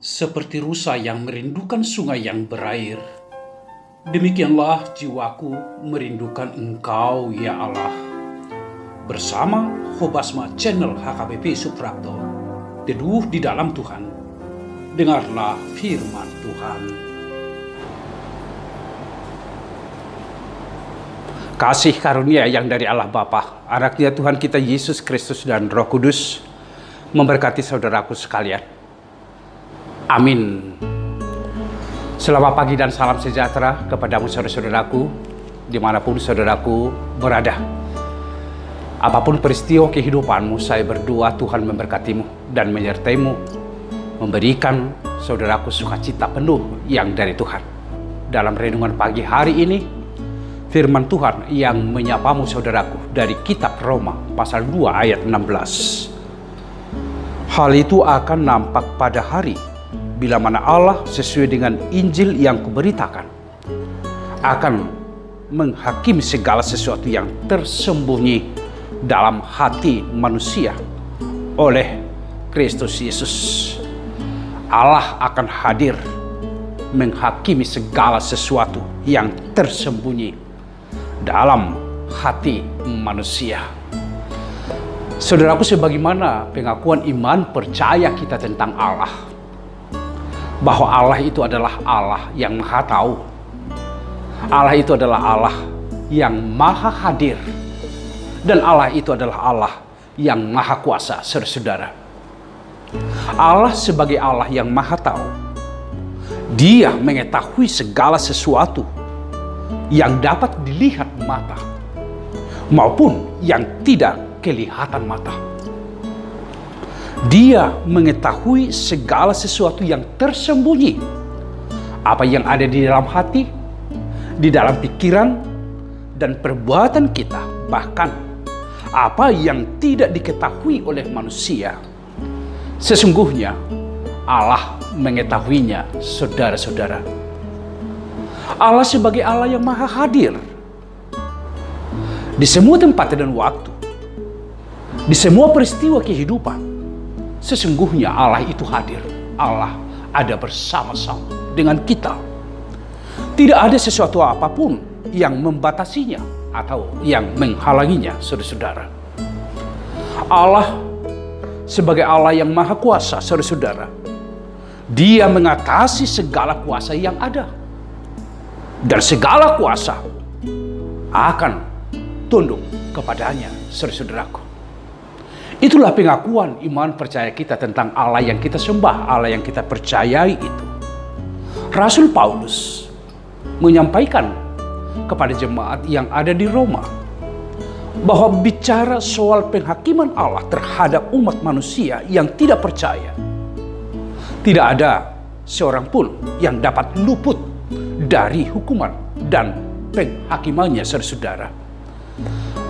Seperti rusa yang merindukan sungai yang berair, demikianlah jiwaku merindukan Engkau, ya Allah. Bersama Hobasma Channel HKBP Suprapto, teduh di dalam Tuhan. Dengarlah firman Tuhan. Kasih karunia yang dari Allah Bapa, anaknya Tuhan kita Yesus Kristus dan Roh Kudus memberkati saudaraku sekalian. Amin. Selamat pagi dan salam sejahtera kepadamu saudara-saudaraku, dimanapun saudaraku berada. Apapun peristiwa kehidupanmu, saya berdoa Tuhan memberkatimu dan menyertaimu, memberikan saudaraku sukacita penuh yang dari Tuhan. Dalam renungan pagi hari ini, firman Tuhan yang menyapamu saudaraku dari kitab Roma pasal 2 ayat 16. Hal itu akan nampak pada hari bila mana Allah sesuai dengan Injil yang kuberitakan akan menghakimi segala sesuatu yang tersembunyi dalam hati manusia oleh Kristus Yesus. Allah akan hadir menghakimi segala sesuatu yang tersembunyi dalam hati manusia. Saudaraku, sebagaimana pengakuan iman percaya kita tentang Allah, bahwa Allah itu adalah Allah yang maha tahu. Allah itu adalah Allah yang maha hadir. Dan Allah itu adalah Allah yang maha kuasa, saudara-saudara. Allah sebagai Allah yang maha tahu, Dia mengetahui segala sesuatu yang dapat dilihat mata maupun yang tidak kelihatan mata. Dia mengetahui segala sesuatu yang tersembunyi, apa yang ada di dalam hati, di dalam pikiran dan perbuatan kita, bahkan apa yang tidak diketahui oleh manusia. Sesungguhnya Allah mengetahuinya, saudara-saudara. Allah sebagai Allah yang maha hadir di semua tempat dan waktu, di semua peristiwa kehidupan. Sesungguhnya Allah itu hadir. Allah ada bersama-sama dengan kita. Tidak ada sesuatu apapun yang membatasinya atau yang menghalanginya, saudara-saudara. Allah sebagai Allah yang maha kuasa, saudara-saudara, Dia mengatasi segala kuasa yang ada. Dan segala kuasa akan tunduk kepadanya, saudara-saudaraku. Itulah pengakuan iman percaya kita tentang Allah yang kita sembah, Allah yang kita percayai itu. Rasul Paulus menyampaikan kepada jemaat yang ada di Roma bahwa bicara soal penghakiman Allah terhadap umat manusia yang tidak percaya, tidak ada seorang pun yang dapat luput dari hukuman dan penghakimannya, saudara-saudara.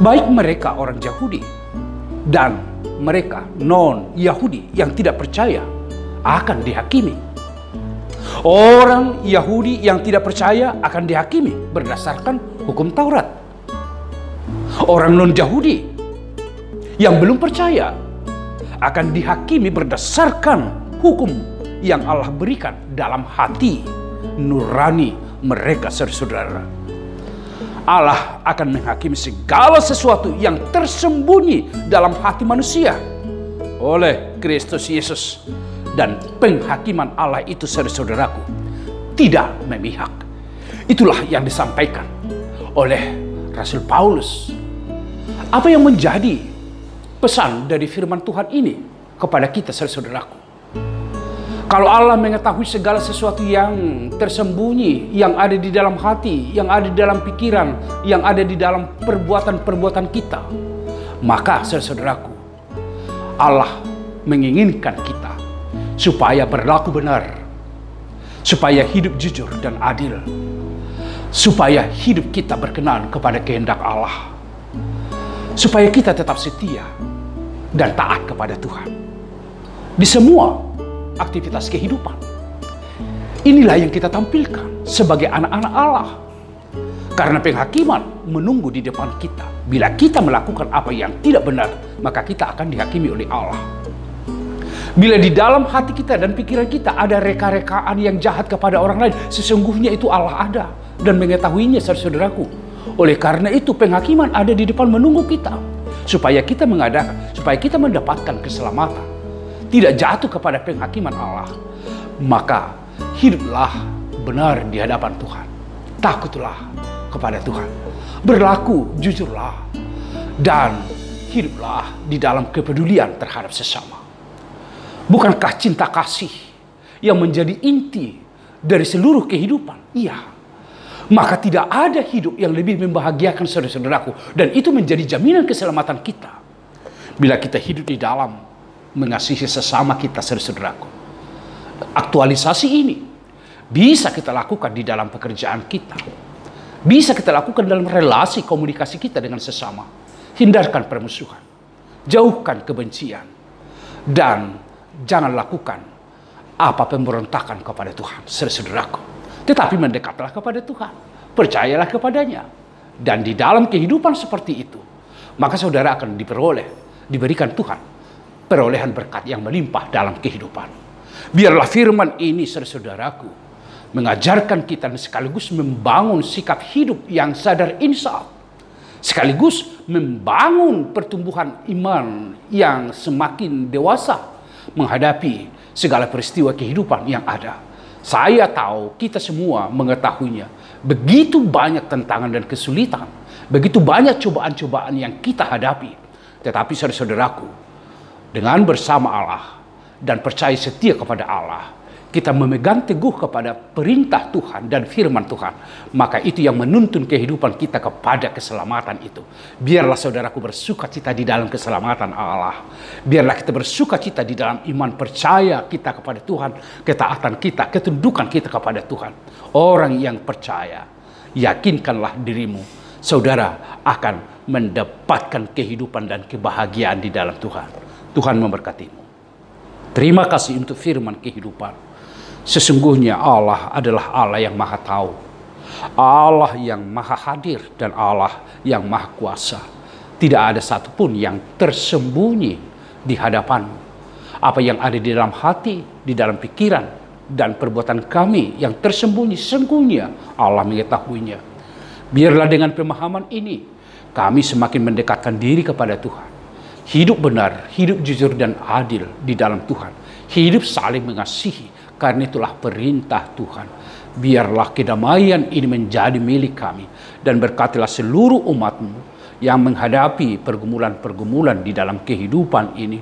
Baik mereka orang Yahudi dan mereka non-Yahudi yang tidak percaya akan dihakimi. Orang Yahudi yang tidak percaya akan dihakimi berdasarkan hukum Taurat. Orang non-Yahudi yang belum percaya akan dihakimi berdasarkan hukum yang Allah berikan dalam hati nurani mereka, saudara-saudara. Allah akan menghakimi segala sesuatu yang tersembunyi dalam hati manusia oleh Kristus Yesus. Dan penghakiman Allah itu, saudara-saudaraku, tidak memihak. Itulah yang disampaikan oleh Rasul Paulus. Apa yang menjadi pesan dari firman Tuhan ini kepada kita, saudara-saudaraku? Kalau Allah mengetahui segala sesuatu yang tersembunyi, yang ada di dalam hati, yang ada di dalam pikiran, yang ada di dalam perbuatan-perbuatan kita, maka saudara-saudaraku, Allah menginginkan kita supaya berlaku benar, supaya hidup jujur dan adil, supaya hidup kita berkenan kepada kehendak Allah, supaya kita tetap setia dan taat kepada Tuhan di semua aktivitas kehidupan. Inilah yang kita tampilkan sebagai anak-anak Allah. Karena penghakiman menunggu di depan kita. Bila kita melakukan apa yang tidak benar, maka kita akan dihakimi oleh Allah. Bila di dalam hati kita dan pikiran kita ada reka-rekaan yang jahat kepada orang lain, sesungguhnya itu Allah ada dan mengetahuinya, saudaraku. Oleh karena itu penghakiman ada di depan menunggu kita, supaya kita mendapatkan keselamatan, tidak jatuh kepada penghakiman Allah. Maka hiduplah benar di hadapan Tuhan, takutlah kepada Tuhan, berlaku jujurlah, dan hiduplah di dalam kepedulian terhadap sesama. Bukankah cinta kasih yang menjadi inti dari seluruh kehidupan? Iya. Maka tidak ada hidup yang lebih membahagiakan, saudara-saudaraku. Dan itu menjadi jaminan keselamatan kita. Bila kita hidup di dalam mengasihi sesama kita, saudara-saudaraku. Aktualisasi ini bisa kita lakukan di dalam pekerjaan kita. Bisa kita lakukan dalam relasi komunikasi kita dengan sesama. Hindarkan permusuhan. Jauhkan kebencian. Dan jangan lakukan apa pemberontakan kepada Tuhan, saudaraku. Tetapi mendekatlah kepada Tuhan, percayalah kepadanya. Dan di dalam kehidupan seperti itu, maka saudara akan diberikan Tuhan perolehan berkat yang melimpah dalam kehidupan. Biarlah firman ini, saudaraku, mengajarkan kita dan sekaligus membangun sikap hidup yang sadar insaf, sekaligus membangun pertumbuhan iman yang semakin dewasa menghadapi segala peristiwa kehidupan yang ada. Saya tahu, kita semua mengetahuinya. Begitu banyak tantangan dan kesulitan, begitu banyak cobaan-cobaan yang kita hadapi. Tetapi saudara-saudaraku, dengan bersama Allah dan percaya setia kepada Allah, kita memegang teguh kepada perintah Tuhan dan firman Tuhan, maka itu yang menuntun kehidupan kita kepada keselamatan itu. Biarlah saudaraku bersuka cita di dalam keselamatan Allah. Biarlah kita bersuka cita di dalam iman percaya kita kepada Tuhan, ketaatan kita, ketundukan kita kepada Tuhan. Orang yang percaya, yakinkanlah dirimu, saudara akan mendapatkan kehidupan dan kebahagiaan di dalam Tuhan. Tuhan memberkatimu. Terima kasih untuk firman kehidupan. Sesungguhnya Allah adalah Allah yang maha tahu, Allah yang maha hadir, dan Allah yang maha kuasa. Tidak ada satupun yang tersembunyi di hadapanmu. Apa yang ada di dalam hati, di dalam pikiran, dan perbuatan kami yang tersembunyi, sesungguhnya Allah mengetahuinya. Biarlah dengan pemahaman ini, kami semakin mendekatkan diri kepada Tuhan. Hidup benar, hidup jujur dan adil di dalam Tuhan. Hidup saling mengasihi. Karena itulah perintah Tuhan. Biarlah kedamaian ini menjadi milik kami. Dan berkatilah seluruh umat-Mu yang menghadapi pergumulan-pergumulan di dalam kehidupan ini.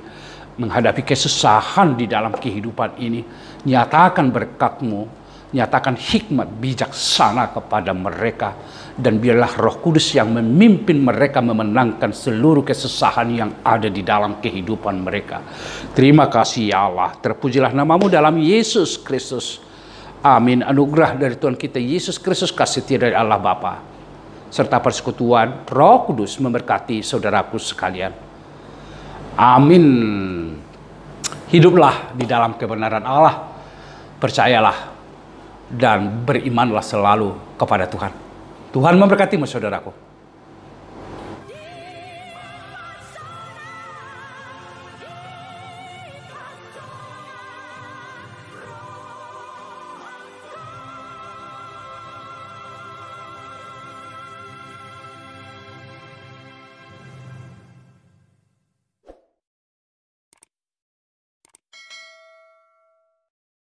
Menghadapi kesusahan di dalam kehidupan ini. Nyatakan berkat-Mu. Nyatakan hikmat bijaksana kepada mereka. Dan biarlah Roh Kudus yang memimpin mereka memenangkan seluruh kesusahan yang ada di dalam kehidupan mereka. Terima kasih ya Allah. Terpujilah namamu dalam Yesus Kristus. Amin. Anugerah dari Tuhan kita Yesus Kristus, kasih setia dari Allah Bapa, serta persekutuan Roh Kudus memberkati saudaraku sekalian. Amin. Hiduplah di dalam kebenaran Allah. Percayalah dan berimanlah selalu kepada Tuhan. Tuhan memberkatimu, saudaraku.